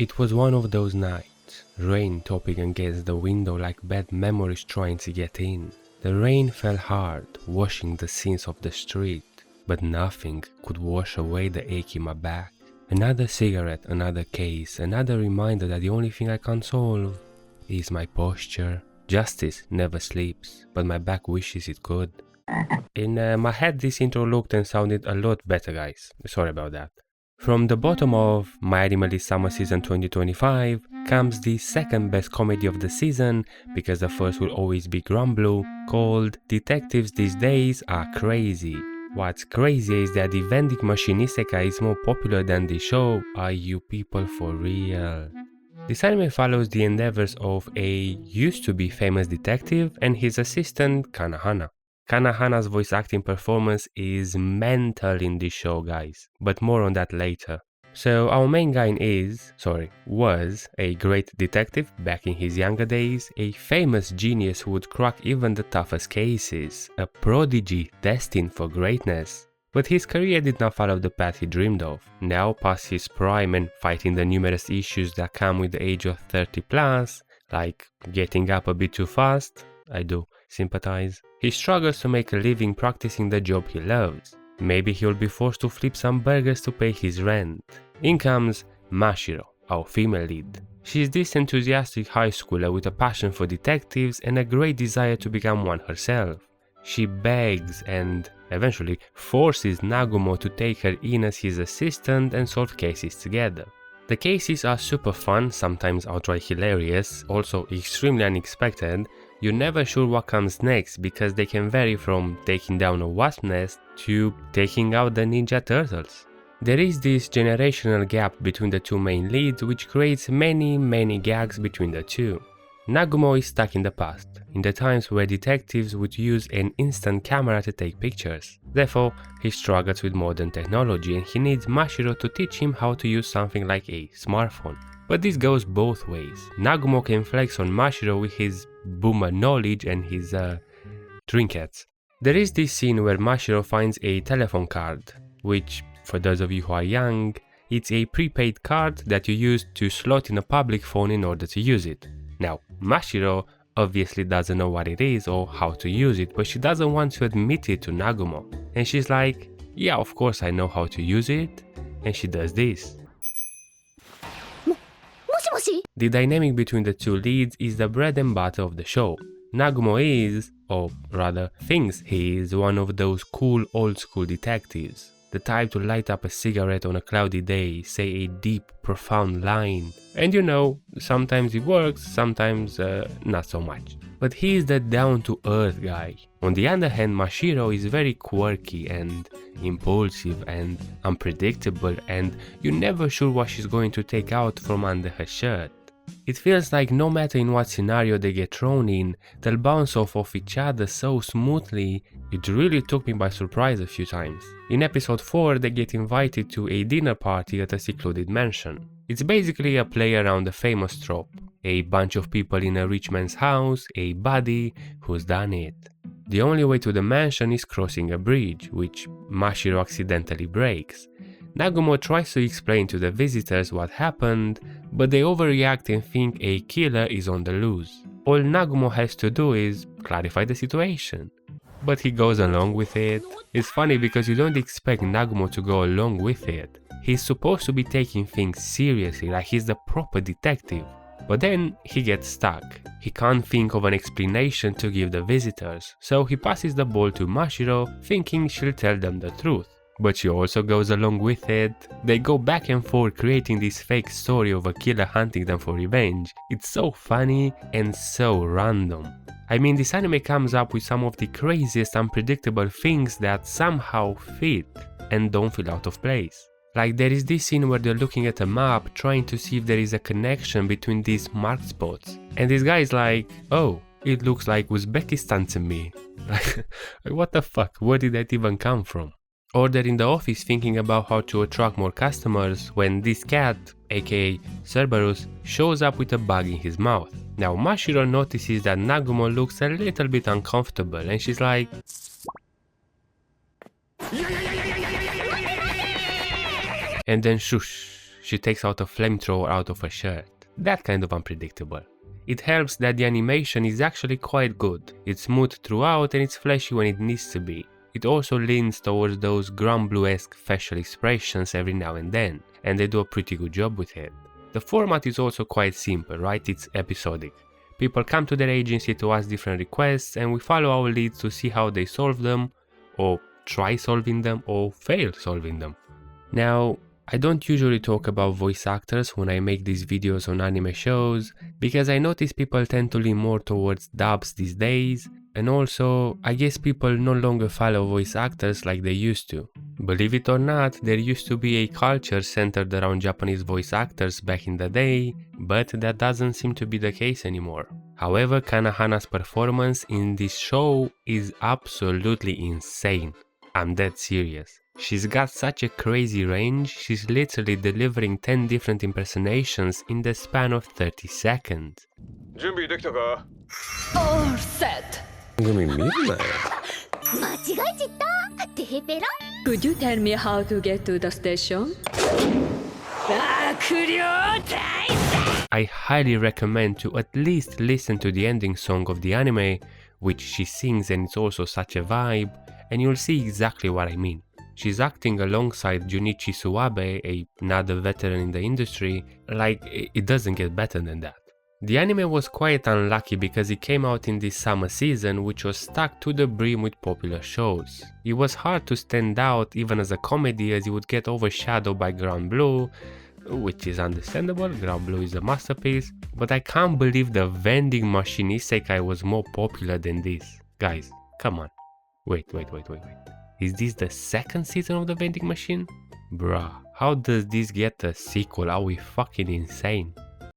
It was one of those nights, rain topping against the window like bad memories trying to get in. The rain fell hard, washing the scenes of the street, but nothing could wash away the ache in my back. Another cigarette, another case, another reminder that the only thing I can't solve is my posture. Justice never sleeps, but my back wishes it could. In my head, this intro looked and sounded a lot better, guys. Sorry about that. From the bottom of My Animalist Summer Season 2025 comes the second best comedy of the season, because the first will always be Grumblue, called Detectives These Days Are Crazy. What's crazy is that the vending machine isekai is more popular than the show. Are you people for real? This anime follows the endeavors of a used-to-be famous detective and his assistant Kana Hana. Kana Hana's voice acting performance is mental in this show, guys, but more on that later. So our main guy was a great detective back in his younger days, a famous genius who would crack even the toughest cases, a prodigy destined for greatness. But his career did not follow the path he dreamed of. Now past his prime and fighting the numerous issues that come with the age of 30 plus, like getting up a bit too fast, I do sympathize. He struggles to make a living practicing the job he loves. Maybe he'll be forced to flip some burgers to pay his rent. In comes Mashiro, our female lead. She's this enthusiastic high schooler with a passion for detectives and a great desire to become one herself. She begs and eventually forces Nagumo to take her in as his assistant and solve cases together. The cases are super fun, sometimes outright hilarious, also extremely unexpected. You're never sure what comes next because they can vary from taking down a wasp nest to taking out the Ninja Turtles. There is this generational gap between the two main leads which creates many gags between the two. Nagumo is stuck in the past, in the times where detectives would use an instant camera to take pictures. Therefore, he struggles with modern technology and he needs Mashiro to teach him how to use something like a smartphone. But this goes both ways. Nagumo can flex on Mashiro with his boomer knowledge and his trinkets. There is this scene where Mashiro finds a telephone card, which, for those of you who are young, it's a prepaid card that you use to slot in a public phone in order to use it. Now, Mashiro obviously doesn't know what it is or how to use it, but she doesn't want to admit it to Nagumo. And she's like, yeah, of course I know how to use it. And she does this. The dynamic between the two leads is the bread and butter of the show. Nagumo is, or rather thinks he is, one of those cool old school detectives. The type to light up a cigarette on a cloudy day, say a deep, profound line. And you know, sometimes it works, sometimes not so much. But he is the down-to-earth guy. On the other hand, Mashiro is very quirky and impulsive and unpredictable, and you're never sure what she's going to take out from under her shirt. It feels like no matter in what scenario they get thrown in, they'll bounce off each other so smoothly. It really took me by surprise a few times. In episode 4 they get invited to a dinner party at a secluded mansion. It's basically a play around the famous trope. A bunch of people in a rich man's house, a buddy who's done it. The only way to the mansion is crossing a bridge, which Mashiro accidentally breaks. Nagumo tries to explain to the visitors what happened, but they overreact and think a killer is on the loose. All Nagumo has to do is clarify the situation. But he goes along with it. It's funny because you don't expect Nagumo to go along with it. He's supposed to be taking things seriously, like he's the proper detective. But then he gets stuck. He can't think of an explanation to give the visitors, so he passes the ball to Mashiro, thinking she'll tell them the truth. But she also goes along with it. They go back and forth creating this fake story of a killer hunting them for revenge. It's so funny and so random. I mean, this anime comes up with some of the craziest unpredictable things that somehow fit and don't feel out of place. Like there is this scene where they're looking at a map trying to see if there is a connection between these marked spots. And this guy is like, oh, it looks like Uzbekistan to me. Like, what the fuck, where did that even come from? Or they're in the office thinking about how to attract more customers when this cat, aka Cerberus, shows up with a bug in his mouth. Now Mashiro notices that Nagumo looks a little bit uncomfortable and she's like, and then shush, she takes out a flamethrower out of her shirt. That kind of unpredictable. It helps that the animation is actually quite good. It's smooth throughout and it's flashy when it needs to be. It also leans towards those Grand Blue-esque facial expressions every now and then, and they do a pretty good job with it. The format is also quite simple, right? It's episodic. People come to their agency to ask different requests and we follow our leads to see how they solve them, or try solving them, or fail solving them. Now, I don't usually talk about voice actors when I make these videos on anime shows, because I notice people tend to lean more towards dubs these days, and also, I guess people no longer follow voice actors like they used to. Believe it or not, there used to be a culture centered around Japanese voice actors back in the day, but that doesn't seem to be the case anymore. However, Kana Hana's performance in this show is absolutely insane. I'm dead serious. She's got such a crazy range, she's literally delivering 10 different impersonations in the span of 30 seconds. All set. It's gonna be midnight. Could you tell me how to get to the station? I highly recommend to at least listen to the ending song of the anime, which she sings and it's also such a vibe, and you'll see exactly what I mean. She's acting alongside Junichi Suwabe, another veteran in the industry, like it doesn't get better than that. The anime was quite unlucky because it came out in this summer season, which was stacked to the brim with popular shows. It was hard to stand out even as a comedy, as it would get overshadowed by Grand Blue, which is understandable, Grand Blue is a masterpiece, but I can't believe the vending machine isekai was more popular than this. Guys, come on. Wait. Is this the second season of the vending machine? Bruh, how does this get a sequel? Are we fucking insane?